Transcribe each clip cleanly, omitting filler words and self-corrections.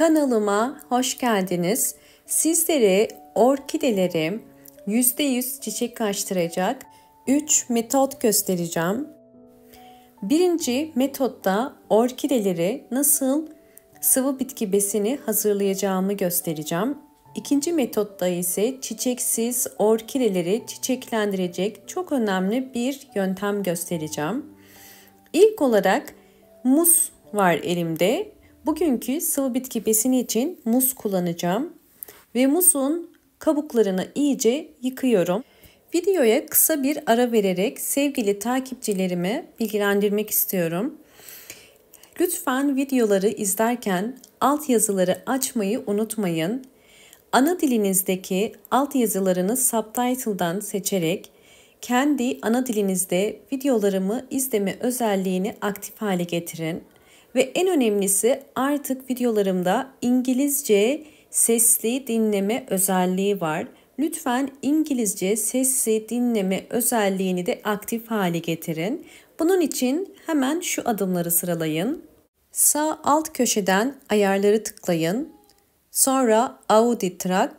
Kanalıma hoş geldiniz. Sizlere orkideleri %100 çiçek açtıracak 3 metot göstereceğim. Birinci metotta orkideleri nasıl sıvı bitki besini hazırlayacağımı göstereceğim. İkinci metotta ise çiçeksiz orkideleri çiçeklendirecek çok önemli bir yöntem göstereceğim. İlk olarak muz var elimde. Bugünkü sıvı bitki besini için muz kullanacağım ve muzun kabuklarını iyice yıkıyorum. Videoya kısa bir ara vererek sevgili takipçilerimi bilgilendirmek istiyorum. Lütfen videoları izlerken altyazıları açmayı unutmayın. Ana dilinizdeki altyazılarını subtitle'dan seçerek kendi ana dilinizde videolarımı izleme özelliğini aktif hale getirin. Ve en önemlisi artık videolarımda İngilizce sesli dinleme özelliği var. Lütfen İngilizce sesli dinleme özelliğini de aktif hale getirin. Bunun için hemen şu adımları sıralayın. Sağ alt köşeden ayarları tıklayın. Sonra Audio Track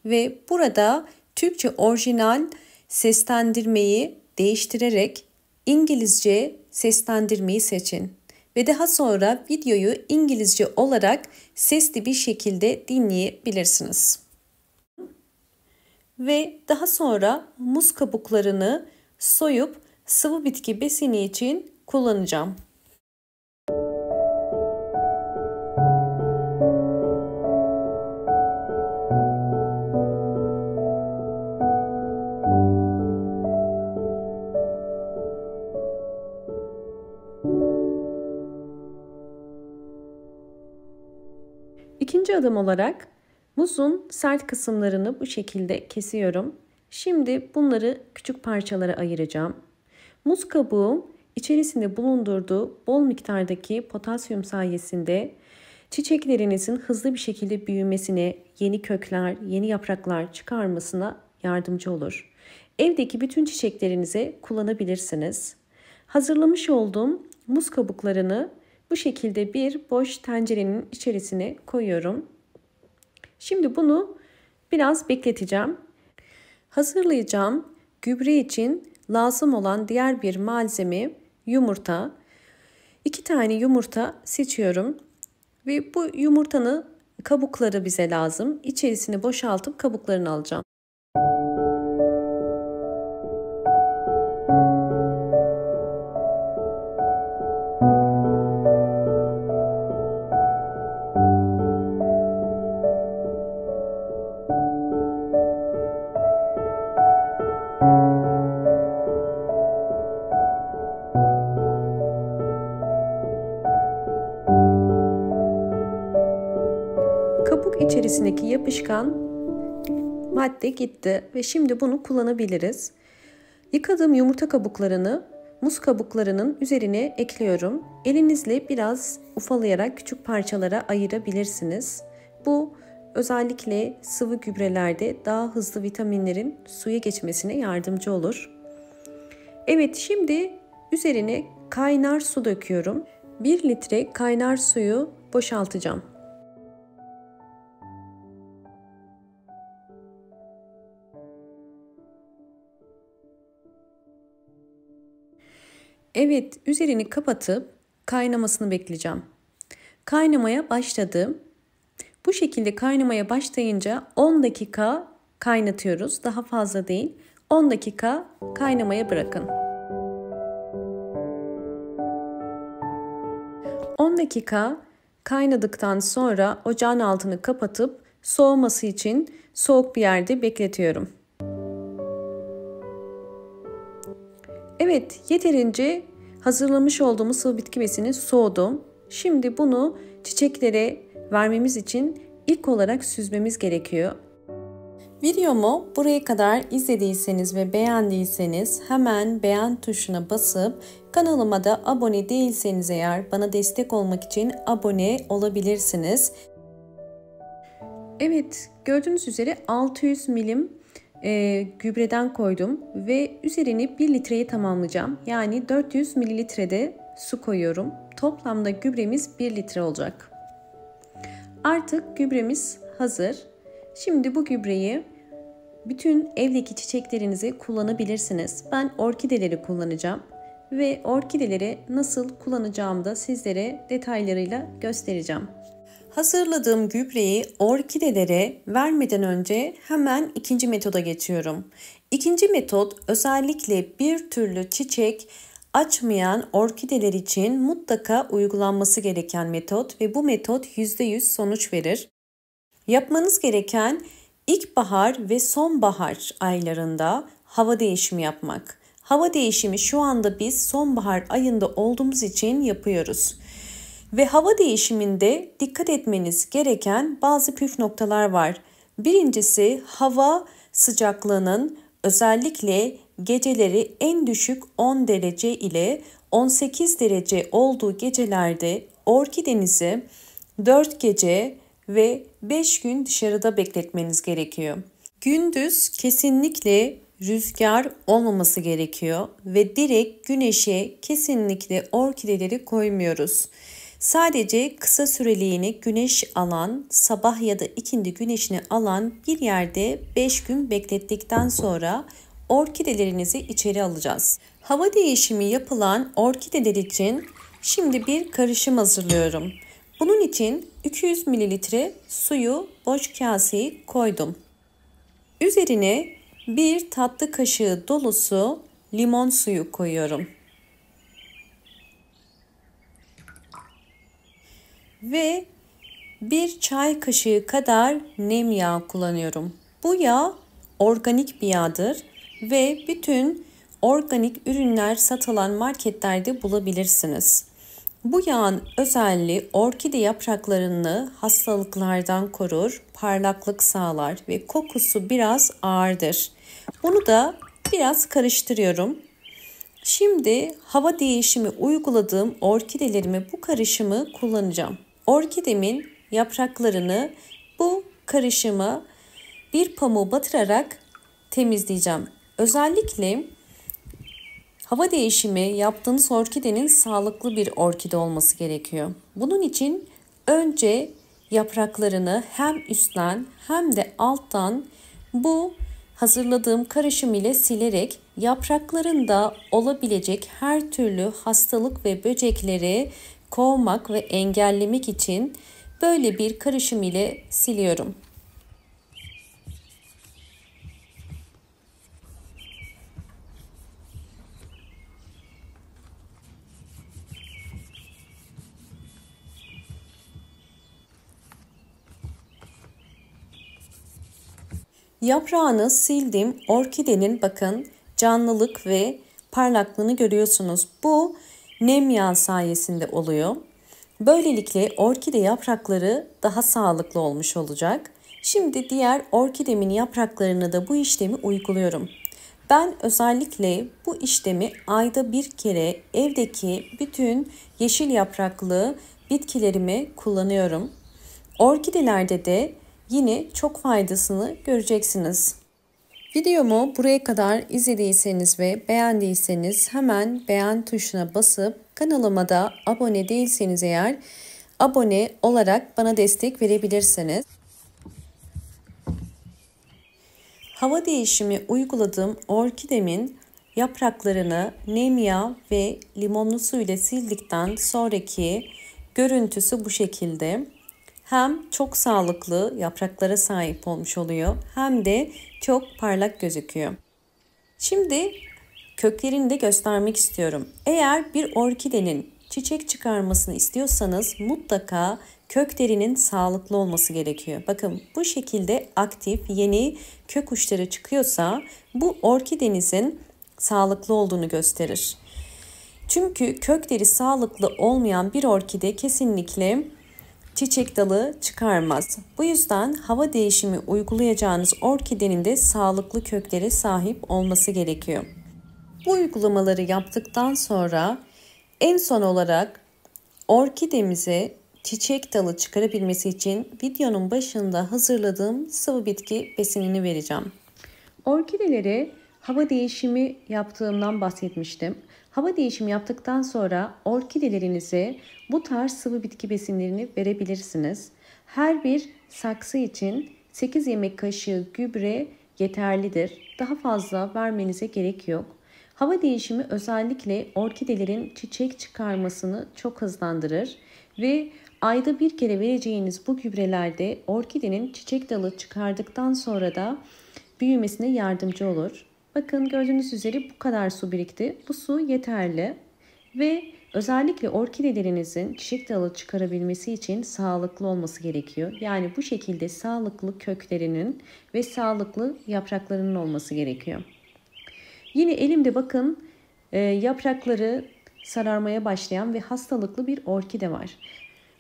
ve burada Türkçe orijinal seslendirmeyi değiştirerek İngilizce seslendirmeyi seçin. Ve daha sonra videoyu İngilizce olarak sesli bir şekilde dinleyebilirsiniz. Ve daha sonra muz kabuklarını soyup sıvı bitki besini için kullanacağım. İkinci adım olarak muzun sert kısımlarını bu şekilde kesiyorum. Şimdi bunları küçük parçalara ayıracağım. Muz kabuğu içerisinde bulundurduğu bol miktardaki potasyum sayesinde çiçeklerinizin hızlı bir şekilde büyümesine, yeni kökler, yeni yapraklar çıkarmasına yardımcı olur. Evdeki bütün çiçeklerinize kullanabilirsiniz. Hazırlamış olduğum muz kabuklarını bu şekilde bir boş tencerenin içerisine koyuyorum. Şimdi bunu biraz bekleteceğim. Hazırlayacağım gübre için lazım olan diğer bir malzeme yumurta. 2 tane yumurta seçiyorum ve bu yumurtanın kabukları bize lazım. İçerisini boşaltıp kabuklarını alacağım. Kabuk içerisindeki yapışkan madde gitti ve şimdi bunu kullanabiliriz. Yıkadığım yumurta kabuklarını muz kabuklarının üzerine ekliyorum. Elinizle biraz ufalayarak küçük parçalara ayırabilirsiniz. Bu özellikle sıvı gübrelerde daha hızlı vitaminlerin suya geçmesine yardımcı olur. Evet, şimdi üzerine kaynar su döküyorum. 1 litre kaynar suyu boşaltacağım. Evet, üzerini kapatıp kaynamasını bekleyeceğim. Kaynamaya başladı. Bu şekilde kaynamaya başlayınca 10 dakika kaynatıyoruz. Daha fazla değil. 10 dakika kaynamaya bırakın. 10 dakika kaynadıktan sonra ocağın altını kapatıp soğuması için soğuk bir yerde bekletiyorum. Evet, yeterince hazırlamış olduğumuz sıvı bitki besini soğudu. Şimdi bunu çiçeklere vermemiz için ilk olarak süzmemiz gerekiyor. Videomu buraya kadar izlediyseniz ve beğendiyseniz hemen beğen tuşuna basıp kanalıma da abone değilseniz eğer bana destek olmak için abone olabilirsiniz. Evet, gördüğünüz üzere 600 milim gübreden koydum ve üzerini 1 litreye tamamlayacağım. Yani 400 mililitrede su koyuyorum. Toplamda gübremiz 1 litre olacak. Artık gübremiz hazır. Şimdi bu gübreyi bütün evdeki çiçeklerinize kullanabilirsiniz. Ben orkideleri kullanacağım ve orkideleri nasıl kullanacağımı da sizlere detaylarıyla göstereceğim. Hazırladığım gübreyi orkidelere vermeden önce hemen ikinci metoda geçiyorum. İkinci metot özellikle bir türlü çiçek açmayan orkideler için mutlaka uygulanması gereken metot ve bu metot %100 sonuç verir. Yapmanız gereken ilkbahar ve sonbahar aylarında hava değişimi yapmak. Hava değişimi şu anda biz sonbahar ayında olduğumuz için yapıyoruz. Ve hava değişiminde dikkat etmeniz gereken bazı püf noktalar var. Birincisi hava sıcaklığının özellikle geceleri en düşük 10 derece ile 18 derece olduğu gecelerde orkidenizi 4 gece ve 5 gün dışarıda bekletmeniz gerekiyor. Gündüz kesinlikle rüzgar olmaması gerekiyor ve direkt güneşe kesinlikle orkideleri koymuyoruz. Sadece kısa süreliğine güneş alan, sabah ya da ikindi güneşini alan bir yerde 5 gün beklettikten sonra orkidelerinizi içeri alacağız. Hava değişimi yapılan orkideler için şimdi bir karışım hazırlıyorum. Bunun için 200 ml suyu boş kaseye koydum. Üzerine bir tatlı kaşığı dolusu limon suyu koyuyorum. Ve bir çay kaşığı kadar nem yağı kullanıyorum. Bu yağ organik bir yağdır ve bütün organik ürünler satılan marketlerde bulabilirsiniz. Bu yağın özelliği orkide yapraklarını hastalıklardan korur, parlaklık sağlar ve kokusu biraz ağırdır. Bunu da biraz karıştırıyorum. Şimdi hava değişimi uyguladığım orkidelerime bu karışımı kullanacağım. Orkidemin yapraklarını bu karışıma bir pamuğu batırarak temizleyeceğim. Özellikle hava değişimi yaptığınız orkidenin sağlıklı bir orkide olması gerekiyor. Bunun için önce yapraklarını hem üstten hem de alttan bu hazırladığım karışım ile silerek yapraklarında olabilecek her türlü hastalık ve böcekleri kovmak ve engellemek için böyle bir karışım ile siliyorum. Yaprağını sildim. Orkidenin bakın canlılık ve parlaklığını görüyorsunuz. Bu nem yağı sayesinde oluyor. Böylelikle orkide yaprakları daha sağlıklı olmuş olacak. Şimdi diğer orkidemin yapraklarını da bu işlemi uyguluyorum. Ben özellikle bu işlemi ayda bir kere evdeki bütün yeşil yapraklı bitkilerime kullanıyorum. Orkidelerde de yine çok faydasını göreceksiniz. Videomu buraya kadar izlediyseniz ve beğendiyseniz hemen beğen tuşuna basıp kanalıma da abone değilseniz eğer abone olarak bana destek verebilirsiniz. Hava değişimi uyguladığım orkidemin yapraklarını nem yağı ve limonlu su ile sildikten sonraki görüntüsü bu şekilde. Hem çok sağlıklı yapraklara sahip olmuş oluyor hem de çok parlak gözüküyor. Şimdi köklerini de göstermek istiyorum. Eğer bir orkidenin çiçek çıkarmasını istiyorsanız mutlaka köklerinin sağlıklı olması gerekiyor. Bakın bu şekilde aktif yeni kök uçları çıkıyorsa bu orkidenizin sağlıklı olduğunu gösterir. Çünkü kökleri sağlıklı olmayan bir orkide kesinlikle çiçek dalı çıkarmaz. Bu yüzden hava değişimi uygulayacağınız orkidenin de sağlıklı köklere sahip olması gerekiyor. Bu uygulamaları yaptıktan sonra en son olarak orkidemize çiçek dalı çıkarabilmesi için videonun başında hazırladığım sıvı bitki besinini vereceğim. Orkideleri hava değişimi yaptığımdan bahsetmiştim. Hava değişimi yaptıktan sonra orkidelerinize bu tarz sıvı bitki besinlerini verebilirsiniz. Her bir saksı için 8 yemek kaşığı gübre yeterlidir. Daha fazla vermenize gerek yok. Hava değişimi özellikle orkidelerin çiçek çıkarmasını çok hızlandırır ve ayda bir kere vereceğiniz bu gübrelerde orkidenin çiçek dalı çıkardıktan sonra da büyümesine yardımcı olur. Bakın gördüğünüz üzere bu kadar su birikti. Bu su yeterli ve özellikle orkidelerinizin çiçek dalı çıkarabilmesi için sağlıklı olması gerekiyor. Yani bu şekilde sağlıklı köklerinin ve sağlıklı yapraklarının olması gerekiyor. Yine elimde bakın yaprakları sararmaya başlayan ve hastalıklı bir orkide var.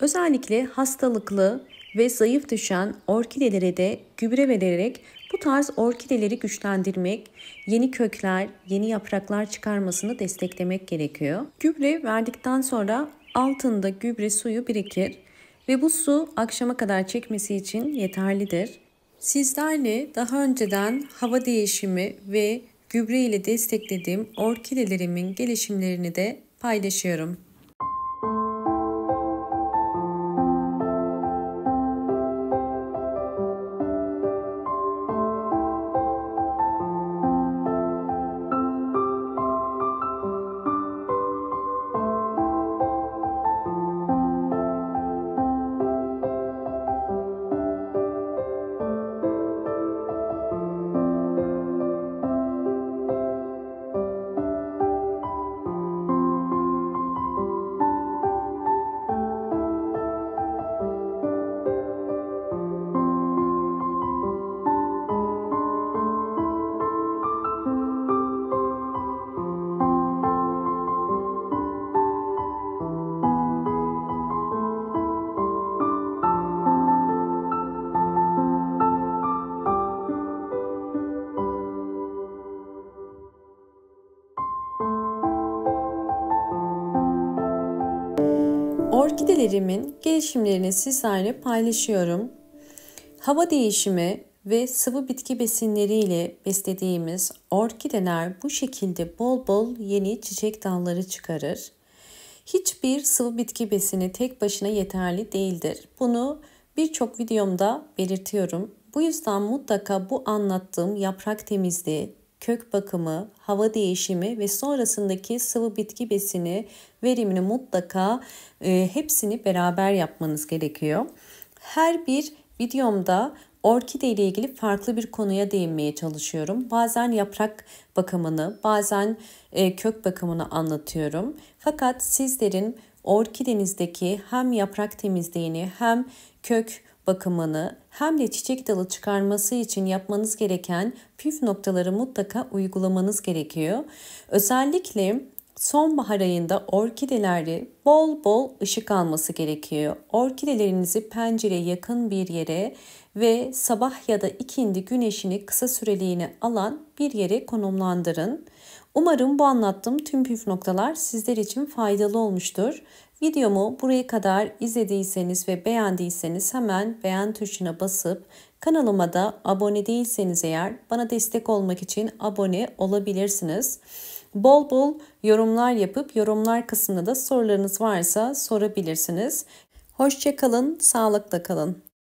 Özellikle hastalıklı ve zayıf düşen orkidelere de gübre vererek bu tarz orkideleri güçlendirmek, yeni kökler, yeni yapraklar çıkarmasını desteklemek gerekiyor. Gübre verdikten sonra altında gübre suyu birikir ve bu su akşama kadar çekmesi için yeterlidir. Sizlerle daha önceden hava değişimi ve gübre ile desteklediğim orkidelerimin gelişimlerini de paylaşıyorum. Orkidelerimin gelişimlerini sizlerle paylaşıyorum. Hava değişimi ve sıvı bitki besinleriyle beslediğimiz orkideler bu şekilde bol bol yeni çiçek dalları çıkarır. Hiçbir sıvı bitki besini tek başına yeterli değildir. Bunu birçok videomda belirtiyorum. Bu yüzden mutlaka bu anlattığım yaprak temizliği, kök bakımı, hava değişimi ve sonrasındaki sıvı bitki besini verimini mutlaka hepsini beraber yapmanız gerekiyor. Her bir videomda orkide ile ilgili farklı bir konuya değinmeye çalışıyorum. Bazen yaprak bakımını, bazen kök bakımını anlatıyorum. Fakat sizlerin orkidenizdeki hem yaprak temizliğini hem kök bakımını hem de çiçek dalı çıkarması için yapmanız gereken püf noktaları mutlaka uygulamanız gerekiyor. Özellikle sonbahar ayında orkideleri bol bol ışık alması gerekiyor. Orkidelerinizi pencereye yakın bir yere ve sabah ya da ikindi güneşini kısa süreliğine alan bir yere konumlandırın. Umarım bu anlattığım tüm püf noktalar sizler için faydalı olmuştur. Videomu buraya kadar izlediyseniz ve beğendiyseniz hemen beğen tuşuna basıp kanalıma da abone değilseniz eğer bana destek olmak için abone olabilirsiniz. Bol bol yorumlar yapıp yorumlar kısmında da sorularınız varsa sorabilirsiniz. Hoşça kalın, sağlıkla kalın.